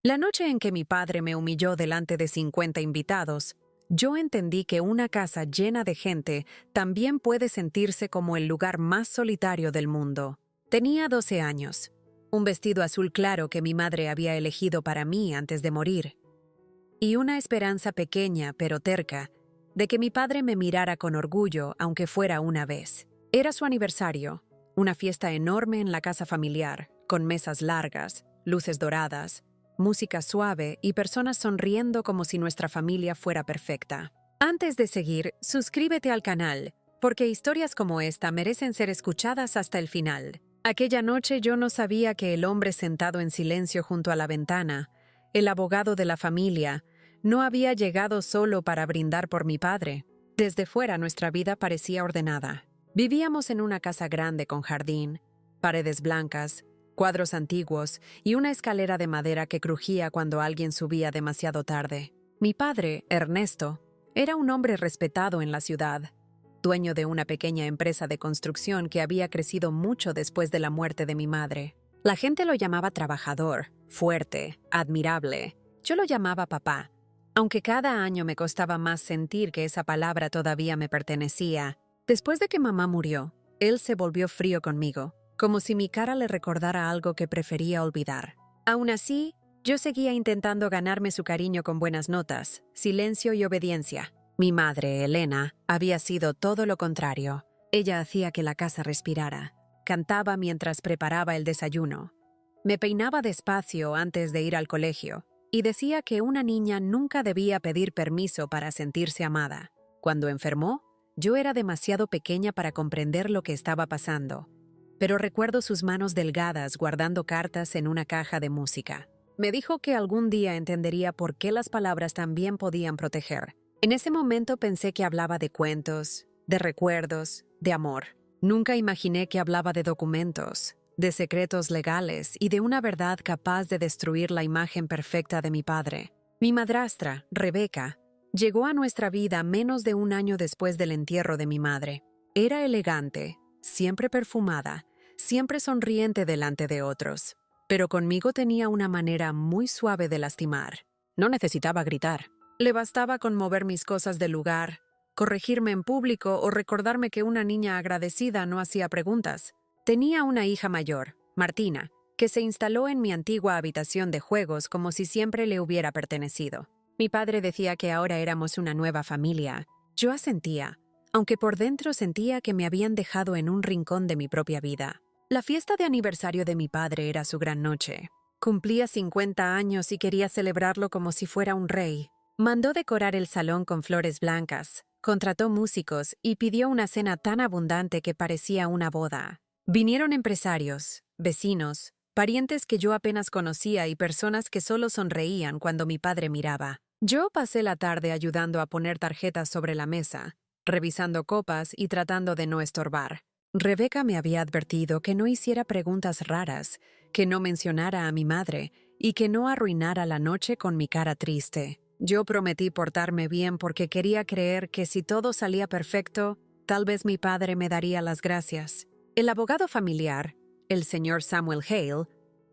La noche en que mi padre me humilló delante de 50 invitados, yo entendí que una casa llena de gente también puede sentirse como el lugar más solitario del mundo. Tenía 12 años, un vestido azul claro que mi madre había elegido para mí antes de morir, y una esperanza pequeña pero terca de que mi padre me mirara con orgullo aunque fuera una vez. Era su aniversario, una fiesta enorme en la casa familiar, con mesas largas, luces doradas, música suave y personas sonriendo como si nuestra familia fuera perfecta. Antes de seguir, suscríbete al canal, porque historias como esta merecen ser escuchadas hasta el final. Aquella noche yo no sabía que el hombre sentado en silencio junto a la ventana, el abogado de la familia, no había llegado solo para brindar por mi padre. Desde fuera nuestra vida parecía ordenada. Vivíamos en una casa grande con jardín, paredes blancas, cuadros antiguos y una escalera de madera que crujía cuando alguien subía demasiado tarde. Mi padre, Ernesto, era un hombre respetado en la ciudad, dueño de una pequeña empresa de construcción que había crecido mucho después de la muerte de mi madre. La gente lo llamaba trabajador, fuerte, admirable. Yo lo llamaba papá, aunque cada año me costaba más sentir que esa palabra todavía me pertenecía. Después de que mamá murió, él se volvió frío conmigo, como si mi cara le recordara algo que prefería olvidar. Aún así, yo seguía intentando ganarme su cariño con buenas notas, silencio y obediencia. Mi madre, Elena, había sido todo lo contrario. Ella hacía que la casa respirara, cantaba mientras preparaba el desayuno, me peinaba despacio antes de ir al colegio y decía que una niña nunca debía pedir permiso para sentirse amada. Cuando enfermó, yo era demasiado pequeña para comprender lo que estaba pasando, pero recuerdo sus manos delgadas guardando cartas en una caja de música. Me dijo que algún día entendería por qué las palabras también podían proteger. En ese momento pensé que hablaba de cuentos, de recuerdos, de amor. Nunca imaginé que hablaba de documentos, de secretos legales y de una verdad capaz de destruir la imagen perfecta de mi padre. Mi madrastra, Rebeca, llegó a nuestra vida menos de un año después del entierro de mi madre. Era elegante, siempre perfumada, siempre sonriente delante de otros, pero conmigo tenía una manera muy suave de lastimar. No necesitaba gritar. Le bastaba con mover mis cosas del lugar, corregirme en público o recordarme que una niña agradecida no hacía preguntas. Tenía una hija mayor, Martina, que se instaló en mi antigua habitación de juegos como si siempre le hubiera pertenecido. Mi padre decía que ahora éramos una nueva familia. Yo asentía, aunque por dentro sentía que me habían dejado en un rincón de mi propia vida. La fiesta de aniversario de mi padre era su gran noche. Cumplía 50 años y quería celebrarlo como si fuera un rey. Mandó decorar el salón con flores blancas, contrató músicos y pidió una cena tan abundante que parecía una boda. Vinieron empresarios, vecinos, parientes que yo apenas conocía y personas que solo sonreían cuando mi padre miraba. Yo pasé la tarde ayudando a poner tarjetas sobre la mesa, revisando copas y tratando de no estorbar. Rebeca me había advertido que no hiciera preguntas raras, que no mencionara a mi madre y que no arruinara la noche con mi cara triste. Yo prometí portarme bien porque quería creer que si todo salía perfecto, tal vez mi padre me daría las gracias. El abogado familiar, el señor Samuel Hale,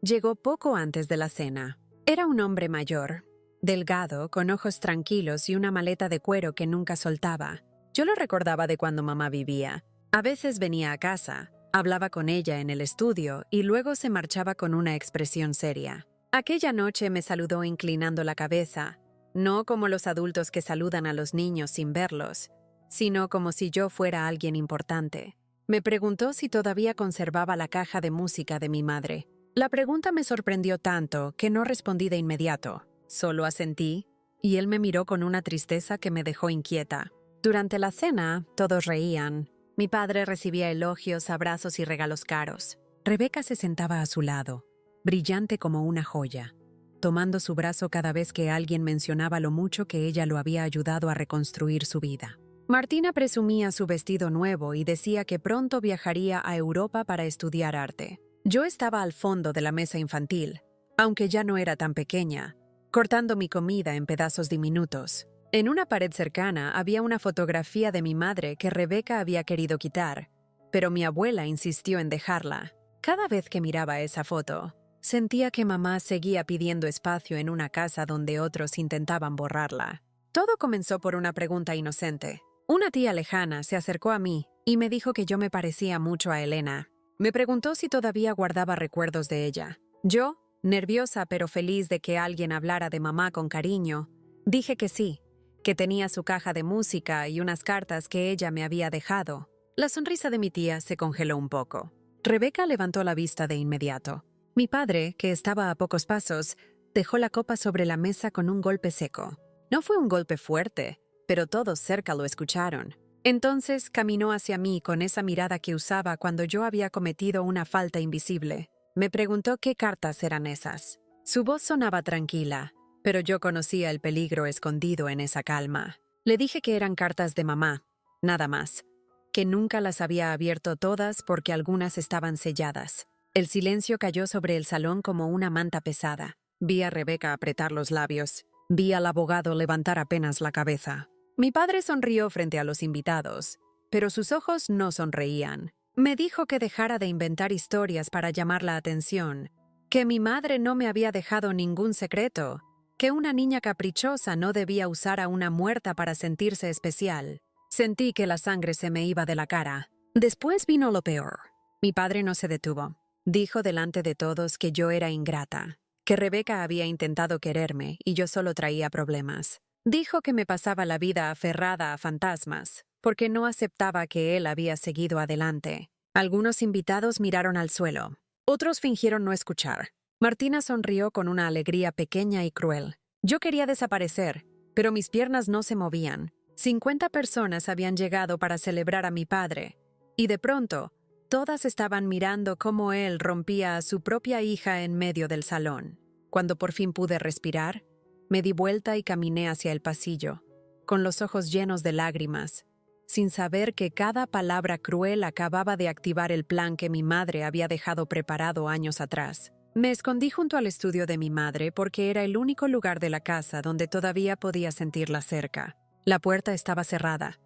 llegó poco antes de la cena. Era un hombre mayor, delgado, con ojos tranquilos y una maleta de cuero que nunca soltaba. Yo lo recordaba de cuando mamá vivía. A veces venía a casa, hablaba con ella en el estudio y luego se marchaba con una expresión seria. Aquella noche me saludó inclinando la cabeza, no como los adultos que saludan a los niños sin verlos, sino como si yo fuera alguien importante. Me preguntó si todavía conservaba la caja de música de mi madre. La pregunta me sorprendió tanto que no respondí de inmediato. Solo asentí, y él me miró con una tristeza que me dejó inquieta. Durante la cena, todos reían. Mi padre recibía elogios, abrazos y regalos caros. Rebeca se sentaba a su lado, brillante como una joya, tomando su brazo cada vez que alguien mencionaba lo mucho que ella lo había ayudado a reconstruir su vida. Martina presumía su vestido nuevo y decía que pronto viajaría a Europa para estudiar arte. Yo estaba al fondo de la mesa infantil, aunque ya no era tan pequeña, cortando mi comida en pedazos diminutos. En una pared cercana había una fotografía de mi madre que Rebeca había querido quitar, pero mi abuela insistió en dejarla. Cada vez que miraba esa foto, Sentía que mamá seguía pidiendo espacio en una casa donde otros intentaban borrarla. Todo comenzó por una pregunta inocente. Una tía lejana se acercó a mí y me dijo que yo me parecía mucho a Elena. Me preguntó si todavía guardaba recuerdos de ella. Yo, nerviosa pero feliz de que alguien hablara de mamá con cariño, dije que sí, que tenía su caja de música y unas cartas que ella me había dejado. La sonrisa de mi tía se congeló un poco. Rebeca levantó la vista de inmediato. Mi padre, que estaba a pocos pasos, dejó la copa sobre la mesa con un golpe seco. No fue un golpe fuerte, pero todos cerca lo escucharon. Entonces caminó hacia mí con esa mirada que usaba cuando yo había cometido una falta invisible. Me preguntó qué cartas eran esas. Su voz sonaba tranquila, pero yo conocía el peligro escondido en esa calma. Le dije que eran cartas de mamá, nada más, que nunca las había abierto todas porque algunas estaban selladas. El silencio cayó sobre el salón como una manta pesada. Vi a Rebeca apretar los labios. Vi al abogado levantar apenas la cabeza. Mi padre sonrió frente a los invitados, pero sus ojos no sonreían. Me dijo que dejara de inventar historias para llamar la atención, que mi madre no me había dejado ningún secreto, que una niña caprichosa no debía usar a una muerta para sentirse especial. Sentí que la sangre se me iba de la cara. Después vino lo peor. Mi padre no se detuvo. Dijo delante de todos que yo era ingrata, que Rebeca había intentado quererme y yo solo traía problemas. Dijo que me pasaba la vida aferrada a fantasmas, porque no aceptaba que él había seguido adelante. Algunos invitados miraron al suelo. Otros fingieron no escuchar. Martina sonrió con una alegría pequeña y cruel. Yo quería desaparecer, pero mis piernas no se movían. 50 personas habían llegado para celebrar a mi padre, y de pronto, todas estaban mirando cómo él rompía a su propia hija en medio del salón. Cuando por fin pude respirar, me di vuelta y caminé hacia el pasillo, con los ojos llenos de lágrimas, sin saber que cada palabra cruel acababa de activar el plan que mi madre había dejado preparado años atrás. Me escondí junto al estudio de mi madre porque era el único lugar de la casa donde todavía podía sentirla cerca. La puerta estaba cerrada,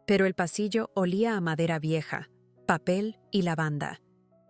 pero el pasillo olía a madera vieja, papel y lavanda,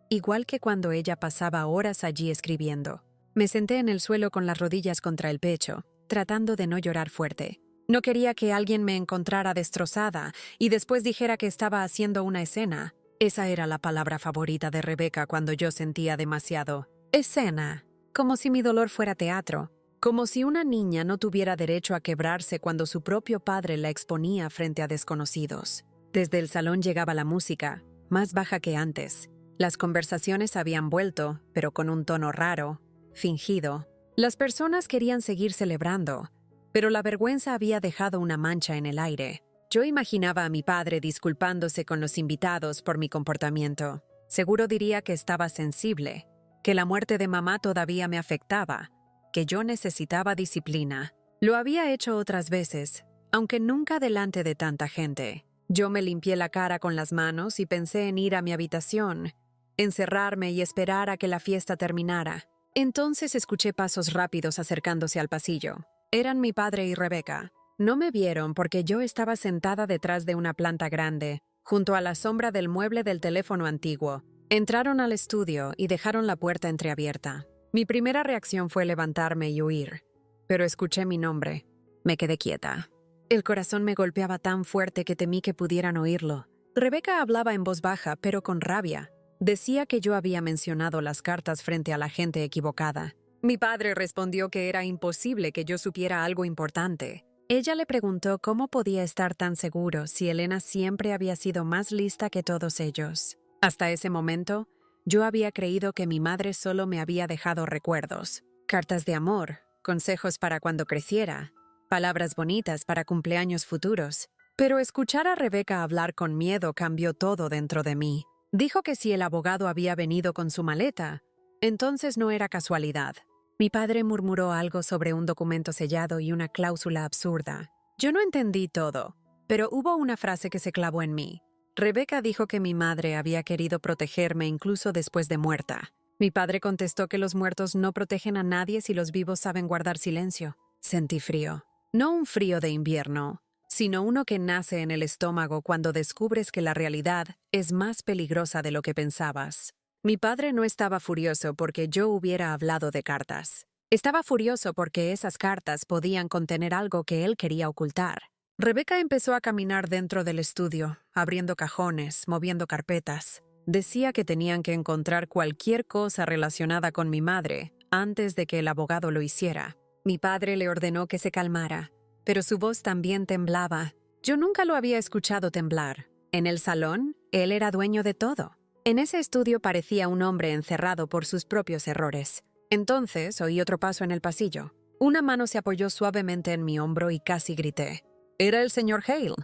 igual que cuando ella pasaba horas allí escribiendo. Me senté en el suelo con las rodillas contra el pecho, tratando de no llorar fuerte. No quería que alguien me encontrara destrozada y después dijera que estaba haciendo una escena. Esa era la palabra favorita de Rebeca cuando yo sentía demasiado. Escena. Como si mi dolor fuera teatro. Como si una niña no tuviera derecho a quebrarse cuando su propio padre la exponía frente a desconocidos. Desde el salón llegaba la música, más baja que antes. Las conversaciones habían vuelto, pero con un tono raro, fingido. Las personas querían seguir celebrando, pero la vergüenza había dejado una mancha en el aire. Yo imaginaba a mi padre disculpándose con los invitados por mi comportamiento. Seguro diría que estaba sensible, que la muerte de mamá todavía me afectaba, que yo necesitaba disciplina. Lo había hecho otras veces, aunque nunca delante de tanta gente. Yo me limpié la cara con las manos y pensé en ir a mi habitación, encerrarme y esperar a que la fiesta terminara. Entonces escuché pasos rápidos acercándose al pasillo. Eran mi padre y Rebeca. No me vieron porque yo estaba sentada detrás de una planta grande, junto a la sombra del mueble del teléfono antiguo. Entraron al estudio y dejaron la puerta entreabierta. Mi primera reacción fue levantarme y huir, pero escuché mi nombre. Me quedé quieta. El corazón me golpeaba tan fuerte que temí que pudieran oírlo. Rebeca hablaba en voz baja, pero con rabia. Decía que yo había mencionado las cartas frente a la gente equivocada. Mi padre respondió que era imposible que yo supiera algo importante. Ella le preguntó cómo podía estar tan seguro si Elena siempre había sido más lista que todos ellos. Hasta ese momento, yo había creído que mi madre solo me había dejado recuerdos, cartas de amor, consejos para cuando creciera, palabras bonitas para cumpleaños futuros. Pero escuchar a Rebeca hablar con miedo cambió todo dentro de mí. Dijo que si el abogado había venido con su maleta, entonces no era casualidad. Mi padre murmuró algo sobre un documento sellado y una cláusula absurda. Yo no entendí todo, pero hubo una frase que se clavó en mí. Rebeca dijo que mi madre había querido protegerme incluso después de muerta. Mi padre contestó que los muertos no protegen a nadie si los vivos saben guardar silencio. Sentí frío. No un frío de invierno, sino uno que nace en el estómago cuando descubres que la realidad es más peligrosa de lo que pensabas. Mi padre no estaba furioso porque yo hubiera hablado de cartas. Estaba furioso porque esas cartas podían contener algo que él quería ocultar. Rebeca empezó a caminar dentro del estudio, abriendo cajones, moviendo carpetas. Decía que tenían que encontrar cualquier cosa relacionada con mi madre antes de que el abogado lo hiciera. Mi padre le ordenó que se calmara, pero su voz también temblaba. Yo nunca lo había escuchado temblar. En el salón, él era dueño de todo. En ese estudio parecía un hombre encerrado por sus propios errores. Entonces oí otro paso en el pasillo. Una mano se apoyó suavemente en mi hombro y casi grité. «Era el señor Hale».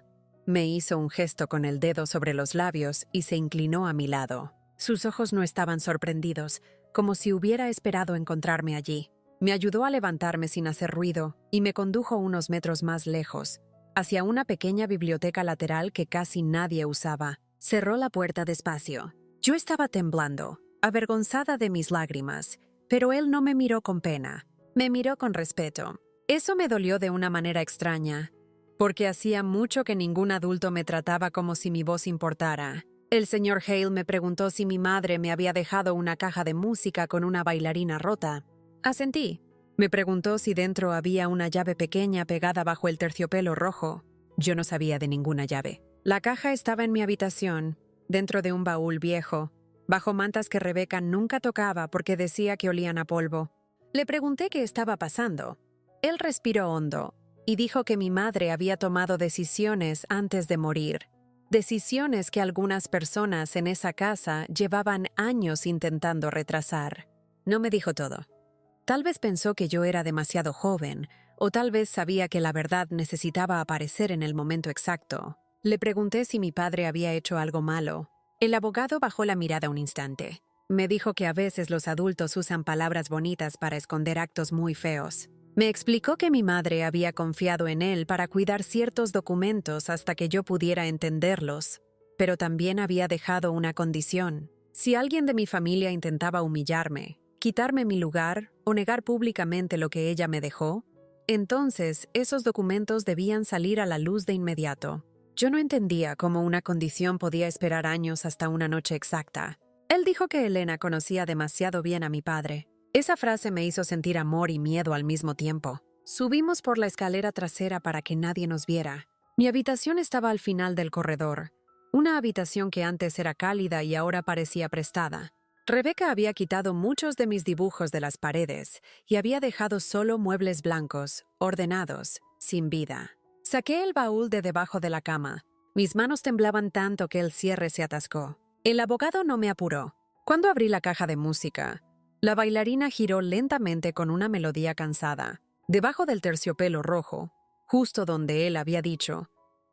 Me hizo un gesto con el dedo sobre los labios y se inclinó a mi lado. Sus ojos no estaban sorprendidos, como si hubiera esperado encontrarme allí. Me ayudó a levantarme sin hacer ruido y me condujo unos metros más lejos, hacia una pequeña biblioteca lateral que casi nadie usaba. Cerró la puerta despacio. Yo estaba temblando, avergonzada de mis lágrimas, pero él no me miró con pena. Me miró con respeto. Eso me dolió de una manera extraña, porque hacía mucho que ningún adulto me trataba como si mi voz importara. El señor Hale me preguntó si mi madre me había dejado una caja de música con una bailarina rota. Asentí. Me preguntó si dentro había una llave pequeña pegada bajo el terciopelo rojo. Yo no sabía de ninguna llave. La caja estaba en mi habitación, dentro de un baúl viejo, bajo mantas que Rebeca nunca tocaba porque decía que olían a polvo. Le pregunté qué estaba pasando. Él respiró hondo y dijo que mi madre había tomado decisiones antes de morir. Decisiones que algunas personas en esa casa llevaban años intentando retrasar. No me dijo todo. Tal vez pensó que yo era demasiado joven, o tal vez sabía que la verdad necesitaba aparecer en el momento exacto. Le pregunté si mi padre había hecho algo malo. El abogado bajó la mirada un instante. Me dijo que a veces los adultos usan palabras bonitas para esconder actos muy feos. Me explicó que mi madre había confiado en él para cuidar ciertos documentos hasta que yo pudiera entenderlos, pero también había dejado una condición. Si alguien de mi familia intentaba humillarme, quitarme mi lugar o negar públicamente lo que ella me dejó, entonces esos documentos debían salir a la luz de inmediato. Yo no entendía cómo una condición podía esperar años hasta una noche exacta. Él dijo que Elena conocía demasiado bien a mi padre. Esa frase me hizo sentir amor y miedo al mismo tiempo. Subimos por la escalera trasera para que nadie nos viera. Mi habitación estaba al final del corredor, una habitación que antes era cálida y ahora parecía prestada. Rebeca había quitado muchos de mis dibujos de las paredes y había dejado solo muebles blancos, ordenados, sin vida. Saqué el baúl de debajo de la cama. Mis manos temblaban tanto que el cierre se atascó. El abogado no me apuró. Cuando abrí la caja de música, la bailarina giró lentamente con una melodía cansada. Debajo del terciopelo rojo, justo donde él había dicho,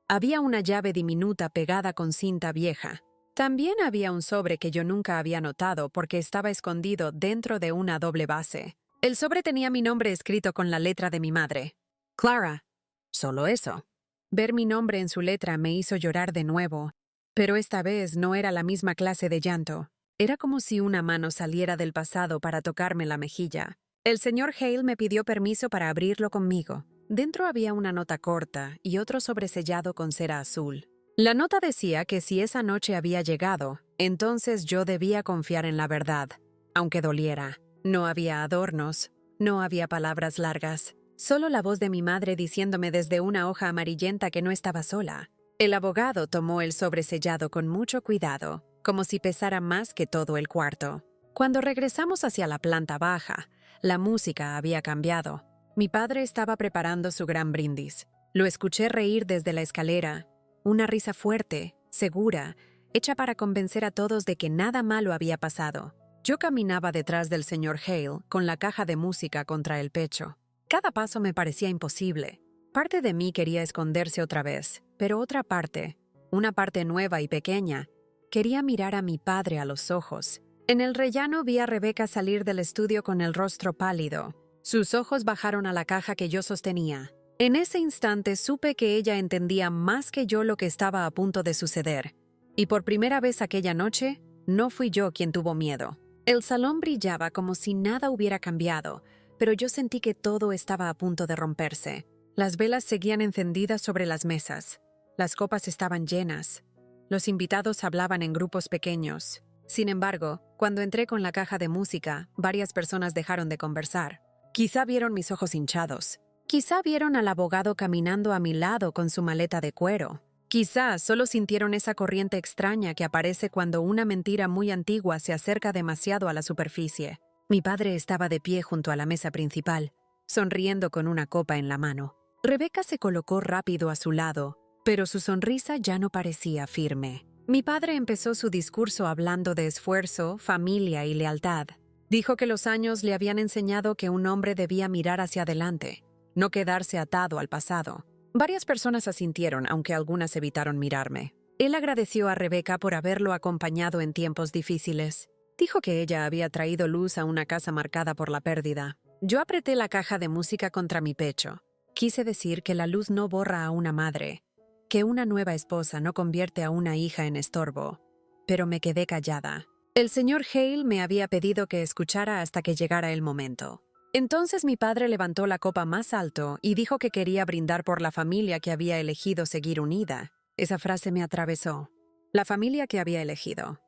había una llave diminuta pegada con cinta vieja. También había un sobre que yo nunca había notado porque estaba escondido dentro de una doble base. El sobre tenía mi nombre escrito con la letra de mi madre. Clara. Solo eso. Ver mi nombre en su letra me hizo llorar de nuevo, pero esta vez no era la misma clase de llanto. Era como si una mano saliera del pasado para tocarme la mejilla. El señor Hale me pidió permiso para abrirlo conmigo. Dentro había una nota corta y otro sobresellado con cera azul. La nota decía que si esa noche había llegado, entonces yo debía confiar en la verdad, aunque doliera. No había adornos, no había palabras largas, solo la voz de mi madre diciéndome desde una hoja amarillenta que no estaba sola. El abogado tomó el sobresellado con mucho cuidado, como si pesara más que todo el cuarto. Cuando regresamos hacia la planta baja, la música había cambiado. Mi padre estaba preparando su gran brindis. Lo escuché reír desde la escalera. Una risa fuerte, segura, hecha para convencer a todos de que nada malo había pasado. Yo caminaba detrás del señor Hale con la caja de música contra el pecho. Cada paso me parecía imposible. Parte de mí quería esconderse otra vez, pero otra parte, una parte nueva y pequeña, quería mirar a mi padre a los ojos. En el rellano vi a Rebeca salir del estudio con el rostro pálido. Sus ojos bajaron a la caja que yo sostenía. En ese instante supe que ella entendía más que yo lo que estaba a punto de suceder. Y por primera vez aquella noche, no fui yo quien tuvo miedo. El salón brillaba como si nada hubiera cambiado, pero yo sentí que todo estaba a punto de romperse. Las velas seguían encendidas sobre las mesas. Las copas estaban llenas. Los invitados hablaban en grupos pequeños. Sin embargo, cuando entré con la caja de música, varias personas dejaron de conversar. Quizá vieron mis ojos hinchados. Quizá vieron al abogado caminando a mi lado con su maleta de cuero. Quizá solo sintieron esa corriente extraña que aparece cuando una mentira muy antigua se acerca demasiado a la superficie. Mi padre estaba de pie junto a la mesa principal, sonriendo con una copa en la mano. Rebeca se colocó rápido a su lado, pero su sonrisa ya no parecía firme. Mi padre empezó su discurso hablando de esfuerzo, familia y lealtad. Dijo que los años le habían enseñado que un hombre debía mirar hacia adelante, no quedarse atado al pasado. Varias personas asintieron, aunque algunas evitaron mirarme. Él agradeció a Rebeca por haberlo acompañado en tiempos difíciles. Dijo que ella había traído luz a una casa marcada por la pérdida. Yo apreté la caja de música contra mi pecho. Quise decir que la luz no borra a una madre, que una nueva esposa no convierte a una hija en estorbo. Pero me quedé callada. El señor Hale me había pedido que escuchara hasta que llegara el momento. Entonces mi padre levantó la copa más alto y dijo que quería brindar por la familia que había elegido seguir unida. Esa frase me atravesó. La familia que había elegido.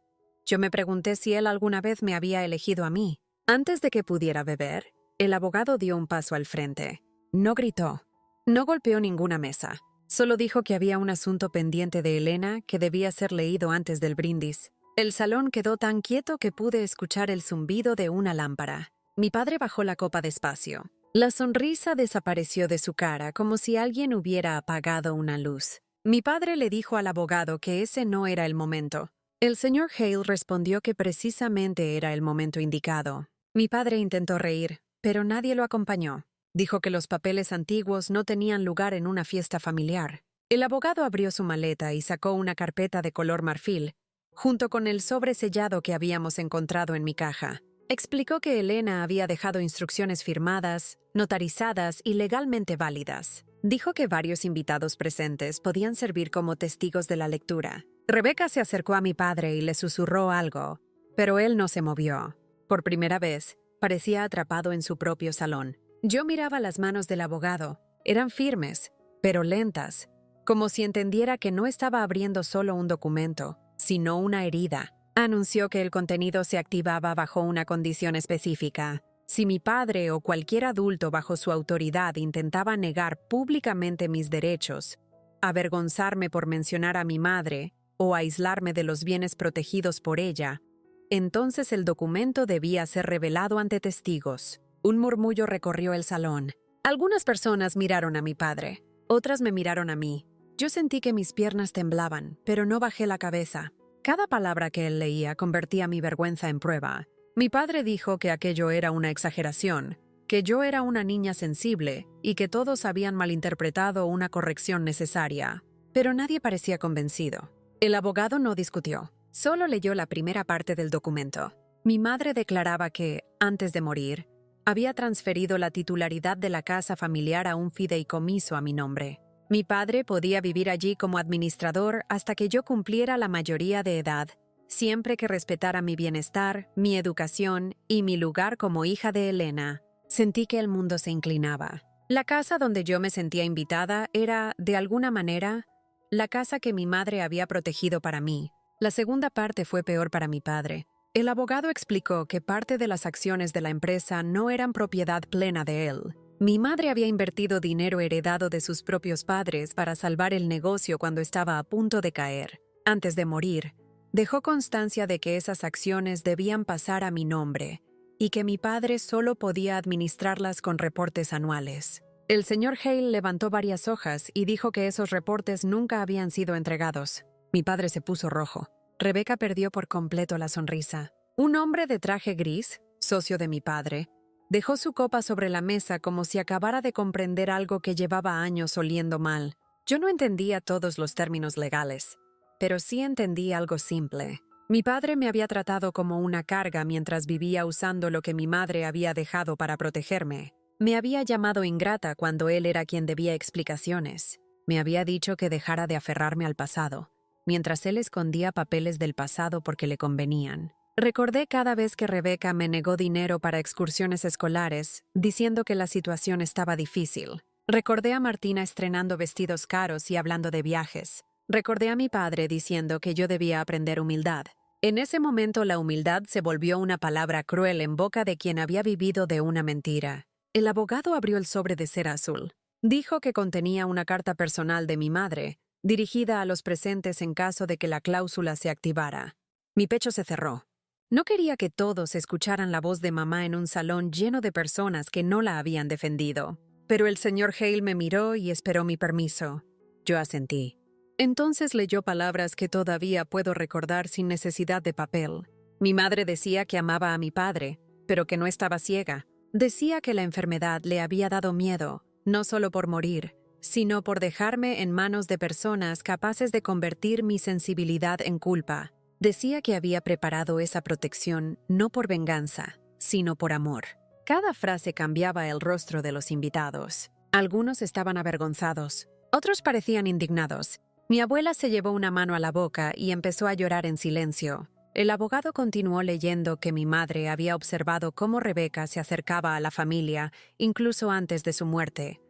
Yo me pregunté si él alguna vez me había elegido a mí. Antes de que pudiera beber, el abogado dio un paso al frente. No gritó. No golpeó ninguna mesa. Solo dijo que había un asunto pendiente de Elena que debía ser leído antes del brindis. El salón quedó tan quieto que pude escuchar el zumbido de una lámpara. Mi padre bajó la copa despacio. La sonrisa desapareció de su cara como si alguien hubiera apagado una luz. Mi padre le dijo al abogado que ese no era el momento. El señor Hale respondió que precisamente era el momento indicado. Mi padre intentó reír, pero nadie lo acompañó. Dijo que los papeles antiguos no tenían lugar en una fiesta familiar. El abogado abrió su maleta y sacó una carpeta de color marfil, junto con el sobre sellado que habíamos encontrado en mi caja. Explicó que Elena había dejado instrucciones firmadas, notarizadas y legalmente válidas. Dijo que varios invitados presentes podían servir como testigos de la lectura. Rebeca se acercó a mi padre y le susurró algo, pero él no se movió. Por primera vez, parecía atrapado en su propio salón. Yo miraba las manos del abogado. Eran firmes, pero lentas, como si entendiera que no estaba abriendo solo un documento, sino una herida. Anunció que el contenido se activaba bajo una condición específica. Si mi padre o cualquier adulto bajo su autoridad intentaba negar públicamente mis derechos, avergonzarme por mencionar a mi madre o aislarme de los bienes protegidos por ella, entonces el documento debía ser revelado ante testigos. Un murmullo recorrió el salón. Algunas personas miraron a mi padre, otras me miraron a mí. Yo sentí que mis piernas temblaban, pero no bajé la cabeza. Cada palabra que él leía convertía mi vergüenza en prueba. Mi padre dijo que aquello era una exageración, que yo era una niña sensible y que todos habían malinterpretado una corrección necesaria. Pero nadie parecía convencido. El abogado no discutió, solo leyó la primera parte del documento. Mi madre declaraba que, antes de morir, había transferido la titularidad de la casa familiar a un fideicomiso a mi nombre. Mi padre podía vivir allí como administrador hasta que yo cumpliera la mayoría de edad, siempre que respetara mi bienestar, mi educación y mi lugar como hija de Elena. Sentí que el mundo se inclinaba. La casa donde yo me sentía invitada era, de alguna manera, la casa que mi madre había protegido para mí. La segunda parte fue peor para mi padre. El abogado explicó que parte de las acciones de la empresa no eran propiedad plena de él. Mi madre había invertido dinero heredado de sus propios padres para salvar el negocio cuando estaba a punto de caer. Antes de morir, dejó constancia de que esas acciones debían pasar a mi nombre y que mi padre solo podía administrarlas con reportes anuales. El señor Hale levantó varias hojas y dijo que esos reportes nunca habían sido entregados. Mi padre se puso rojo. Rebeca perdió por completo la sonrisa. Un hombre de traje gris, socio de mi padre, dejó su copa sobre la mesa como si acabara de comprender algo que llevaba años oliendo mal. Yo no entendía todos los términos legales, pero sí entendí algo simple. Mi padre me había tratado como una carga mientras vivía usando lo que mi madre había dejado para protegerme. Me había llamado ingrata cuando él era quien debía explicaciones. Me había dicho que dejara de aferrarme al pasado, mientras él escondía papeles del pasado porque le convenían. Recordé cada vez que Rebeca me negó dinero para excursiones escolares, diciendo que la situación estaba difícil. Recordé a Martina estrenando vestidos caros y hablando de viajes. Recordé a mi padre diciendo que yo debía aprender humildad. En ese momento la humildad se volvió una palabra cruel en boca de quien había vivido de una mentira. El abogado abrió el sobre de cera azul. Dijo que contenía una carta personal de mi madre, dirigida a los presentes en caso de que la cláusula se activara. Mi pecho se cerró. No quería que todos escucharan la voz de mamá en un salón lleno de personas que no la habían defendido. Pero el señor Hale me miró y esperó mi permiso. Yo asentí. Entonces leyó palabras que todavía puedo recordar sin necesidad de papel. Mi madre decía que amaba a mi padre, pero que no estaba ciega. Decía que la enfermedad le había dado miedo, no solo por morir, sino por dejarme en manos de personas capaces de convertir mi sensibilidad en culpa. Decía que había preparado esa protección no por venganza, sino por amor. Cada frase cambiaba el rostro de los invitados. Algunos estaban avergonzados, otros parecían indignados. Mi abuela se llevó una mano a la boca y empezó a llorar en silencio. El abogado continuó leyendo que mi madre había observado cómo Rebeca se acercaba a la familia, incluso antes de su muerte,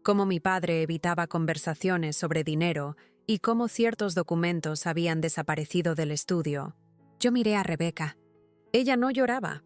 cómo mi padre evitaba conversaciones sobre dinero y cómo ciertos documentos habían desaparecido del estudio. Yo miré a Rebeca. Ella no lloraba.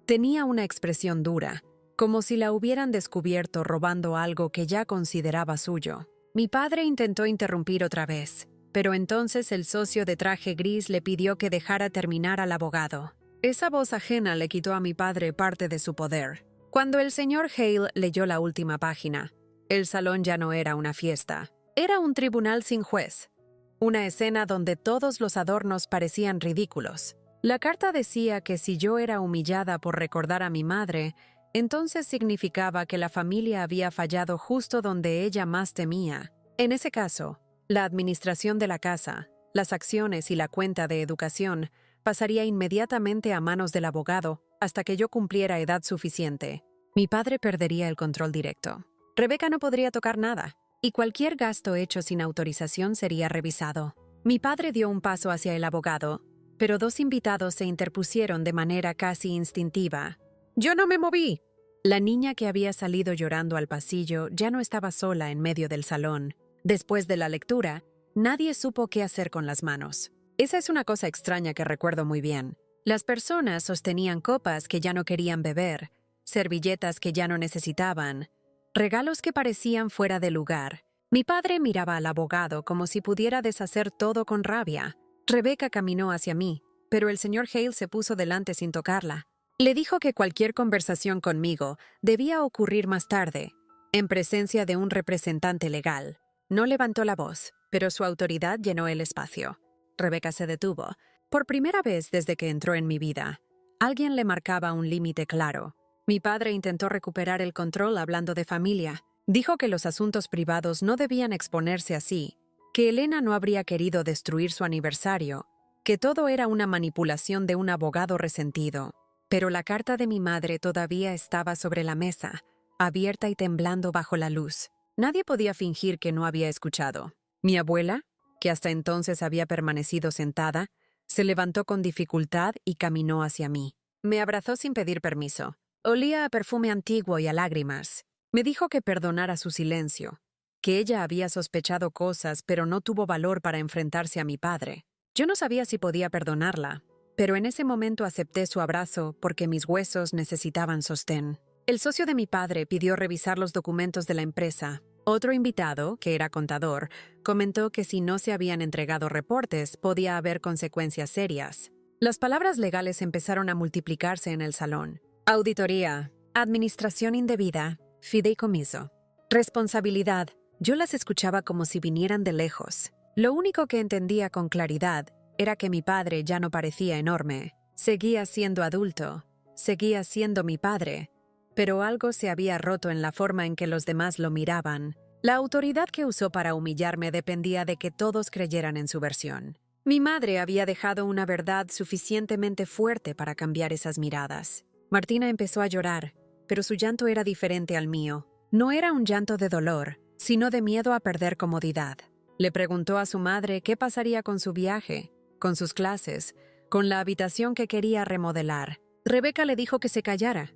Tenía una expresión dura, como si la hubieran descubierto robando algo que ya consideraba suyo. Mi padre intentó interrumpir otra vez, pero entonces el socio de traje gris le pidió que dejara terminar al abogado. Esa voz ajena le quitó a mi padre parte de su poder. Cuando el señor Hale leyó la última página, el salón ya no era una fiesta. Era un tribunal sin juez. Una escena donde todos los adornos parecían ridículos. La carta decía que si yo era humillada por recordar a mi madre, entonces significaba que la familia había fallado justo donde ella más temía. En ese caso, la administración de la casa, las acciones y la cuenta de educación pasaría inmediatamente a manos del abogado hasta que yo cumpliera edad suficiente. Mi padre perdería el control directo. Rebeca no podría tocar nada, y cualquier gasto hecho sin autorización sería revisado. Mi padre dio un paso hacia el abogado, pero dos invitados se interpusieron de manera casi instintiva. ¡Yo no me moví! La niña que había salido llorando al pasillo ya no estaba sola en medio del salón. Después de la lectura, nadie supo qué hacer con las manos. Esa es una cosa extraña que recuerdo muy bien. Las personas sostenían copas que ya no querían beber, servilletas que ya no necesitaban, regalos que parecían fuera de lugar. Mi padre miraba al abogado como si pudiera deshacer todo con rabia. Rebeca caminó hacia mí, pero el señor Hale se puso delante sin tocarla. Le dijo que cualquier conversación conmigo debía ocurrir más tarde, en presencia de un representante legal. No levantó la voz, pero su autoridad llenó el espacio. Rebeca se detuvo. Por primera vez desde que entró en mi vida, alguien le marcaba un límite claro. Mi padre intentó recuperar el control hablando de familia. Dijo que los asuntos privados no debían exponerse así, que Elena no habría querido destruir su aniversario, que todo era una manipulación de un abogado resentido. Pero la carta de mi madre todavía estaba sobre la mesa, abierta y temblando bajo la luz. Nadie podía fingir que no había escuchado. Mi abuela, que hasta entonces había permanecido sentada, se levantó con dificultad y caminó hacia mí. Me abrazó sin pedir permiso. Olía a perfume antiguo y a lágrimas. Me dijo que perdonara su silencio, que ella había sospechado cosas pero no tuvo valor para enfrentarse a mi padre. Yo no sabía si podía perdonarla, pero en ese momento acepté su abrazo porque mis huesos necesitaban sostén. El socio de mi padre pidió revisar los documentos de la empresa. Otro invitado, que era contador, comentó que si no se habían entregado reportes, podía haber consecuencias serias. Las palabras legales empezaron a multiplicarse en el salón. Auditoría, administración indebida, fideicomiso, responsabilidad. Yo las escuchaba como si vinieran de lejos. Lo único que entendía con claridad era que mi padre ya no parecía enorme. Seguía siendo adulto, seguía siendo mi padre, pero algo se había roto en la forma en que los demás lo miraban. La autoridad que usó para humillarme dependía de que todos creyeran en su versión. Mi madre había dejado una verdad suficientemente fuerte para cambiar esas miradas. Martina empezó a llorar, pero su llanto era diferente al mío. No era un llanto de dolor, sino de miedo a perder comodidad. Le preguntó a su madre qué pasaría con su viaje, con sus clases, con la habitación que quería remodelar. Rebeca le dijo que se callara,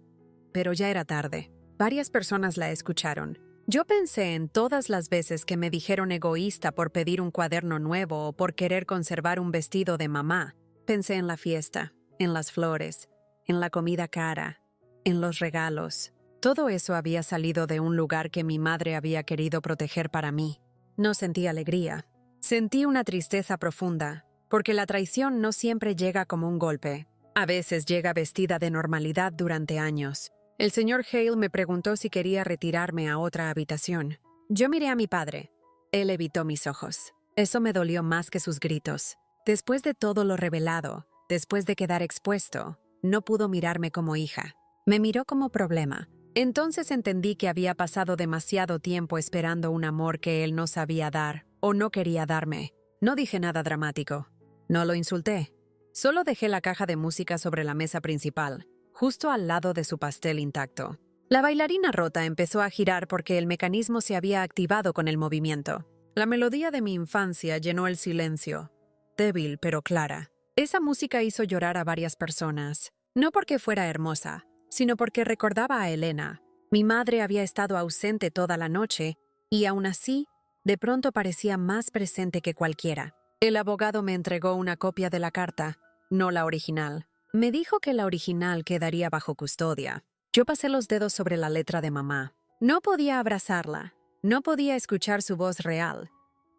pero ya era tarde. Varias personas la escucharon. Yo pensé en todas las veces que me dijeron egoísta por pedir un cuaderno nuevo o por querer conservar un vestido de mamá, Pensé en la fiesta, en las flores, en la comida cara, en los regalos. Todo eso había salido de un lugar que mi madre había querido proteger para mí. No sentí alegría. Sentí una tristeza profunda, porque la traición no siempre llega como un golpe. A veces llega vestida de normalidad durante años. El señor Hale me preguntó si quería retirarme a otra habitación. Yo miré a mi padre. Él evitó mis ojos. Eso me dolió más que sus gritos. Después de todo lo revelado, después de quedar expuesto, no pudo mirarme como hija. Me miró como problema. Entonces entendí que había pasado demasiado tiempo esperando un amor que él no sabía dar o no quería darme. No dije nada dramático. No lo insulté. Solo dejé la caja de música sobre la mesa principal, justo al lado de su pastel intacto. La bailarina rota empezó a girar porque el mecanismo se había activado con el movimiento. La melodía de mi infancia llenó el silencio, débil pero clara. Esa música hizo llorar a varias personas, no porque fuera hermosa, sino porque recordaba a Elena. Mi madre había estado ausente toda la noche y aún así, de pronto parecía más presente que cualquiera. El abogado me entregó una copia de la carta, no la original. Me dijo que la original quedaría bajo custodia. Yo pasé los dedos sobre la letra de mamá. No podía abrazarla, no podía escuchar su voz real.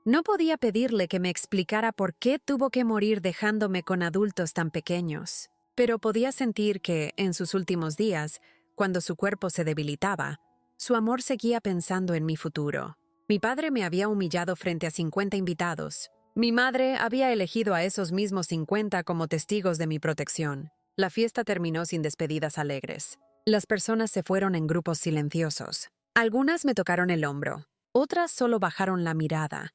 No podía pedirle que me explicara por qué tuvo que morir dejándome con adultos tan pequeños. Pero podía sentir que, en sus últimos días, cuando su cuerpo se debilitaba, su amor seguía pensando en mi futuro. Mi padre me había humillado frente a 50 invitados. Mi madre había elegido a esos mismos 50 como testigos de mi protección. La fiesta terminó sin despedidas alegres. Las personas se fueron en grupos silenciosos. Algunas me tocaron el hombro, otras solo bajaron la mirada,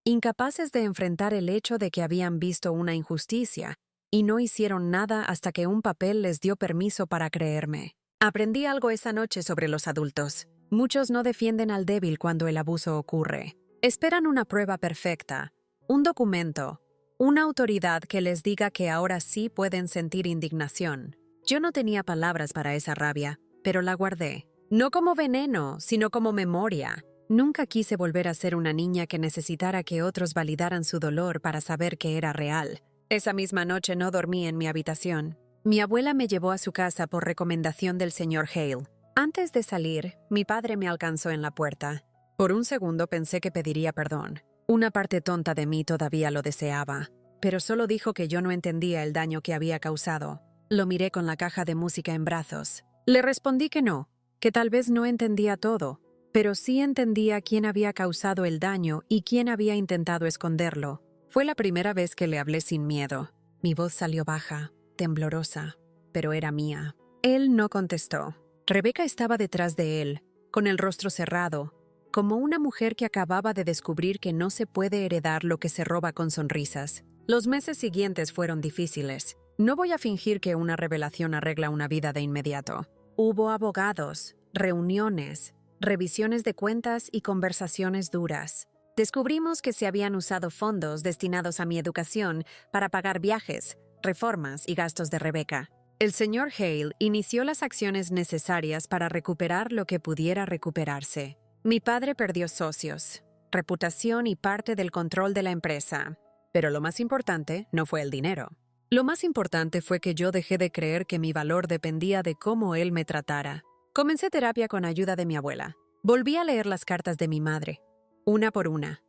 incapaces de enfrentar el hecho de que habían visto una injusticia y no hicieron nada hasta que un papel les dio permiso para creerme. Aprendí algo esa noche sobre los adultos. Muchos no defienden al débil cuando el abuso ocurre. Esperan una prueba perfecta, un documento, una autoridad que les diga que ahora sí pueden sentir indignación. Yo no tenía palabras para esa rabia, pero la guardé. No como veneno, sino como memoria. Nunca quise volver a ser una niña que necesitara que otros validaran su dolor para saber que era real. Esa misma noche no dormí en mi habitación. Mi abuela me llevó a su casa por recomendación del señor Hale. Antes de salir, mi padre me alcanzó en la puerta. Por un segundo pensé que pediría perdón. Una parte tonta de mí todavía lo deseaba, pero solo dijo que yo no entendía el daño que había causado. Lo miré con la caja de música en brazos. Le respondí que no, que tal vez no entendía todo, pero sí entendía quién había causado el daño y quién había intentado esconderlo. Fue la primera vez que le hablé sin miedo. Mi voz salió baja, temblorosa, pero era mía. Él no contestó. Rebeca estaba detrás de él, con el rostro cerrado, como una mujer que acababa de descubrir que no se puede heredar lo que se roba con sonrisas. Los meses siguientes fueron difíciles. No voy a fingir que una revelación arregla una vida de inmediato. Hubo abogados, reuniones, revisiones de cuentas y conversaciones duras. Descubrimos que se habían usado fondos destinados a mi educación para pagar viajes, reformas y gastos de Rebeca. El señor Hale inició las acciones necesarias para recuperar lo que pudiera recuperarse. Mi padre perdió socios, reputación y parte del control de la empresa. Pero lo más importante no fue el dinero. Lo más importante fue que yo dejé de creer que mi valor dependía de cómo él me tratara. Comencé terapia con ayuda de mi abuela. Volví a leer las cartas de mi madre, una por una.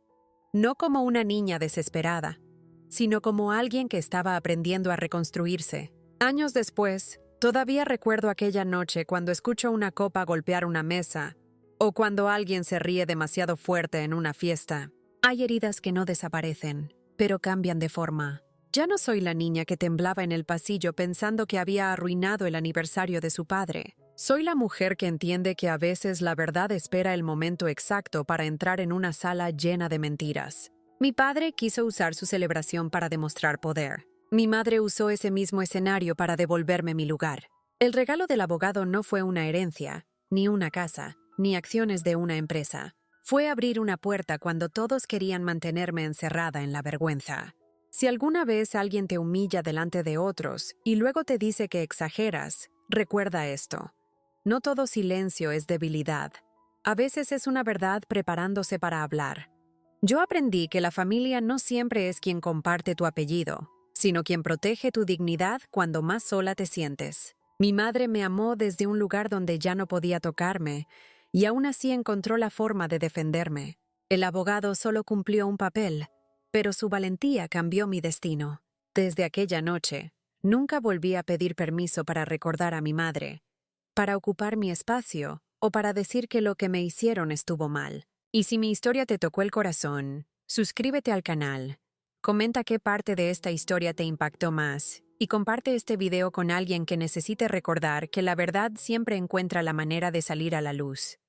No como una niña desesperada, sino como alguien que estaba aprendiendo a reconstruirse. Años después, todavía recuerdo aquella noche cuando escucho una copa golpear una mesa o cuando alguien se ríe demasiado fuerte en una fiesta. Hay heridas que no desaparecen, pero cambian de forma. Ya no soy la niña que temblaba en el pasillo pensando que había arruinado el aniversario de su padre. Soy la mujer que entiende que a veces la verdad espera el momento exacto para entrar en una sala llena de mentiras. Mi padre quiso usar su celebración para demostrar poder. Mi madre usó ese mismo escenario para devolverme mi lugar. El regalo del abogado no fue una herencia, ni una casa, ni acciones de una empresa. Fue abrir una puerta cuando todos querían mantenerme encerrada en la vergüenza. Si alguna vez alguien te humilla delante de otros y luego te dice que exageras, recuerda esto. No todo silencio es debilidad. A veces es una verdad preparándose para hablar. Yo aprendí que la familia no siempre es quien comparte tu apellido, sino quien protege tu dignidad cuando más sola te sientes. Mi madre me amó desde un lugar donde ya no podía tocarme, y aún así encontró la forma de defenderme. El abogado solo cumplió un papel, pero su valentía cambió mi destino. Desde aquella noche, nunca volví a pedir permiso para recordar a mi madre, para ocupar mi espacio o para decir que lo que me hicieron estuvo mal. Y si mi historia te tocó el corazón, suscríbete al canal, comenta qué parte de esta historia te impactó más y comparte este video con alguien que necesite recordar que la verdad siempre encuentra la manera de salir a la luz.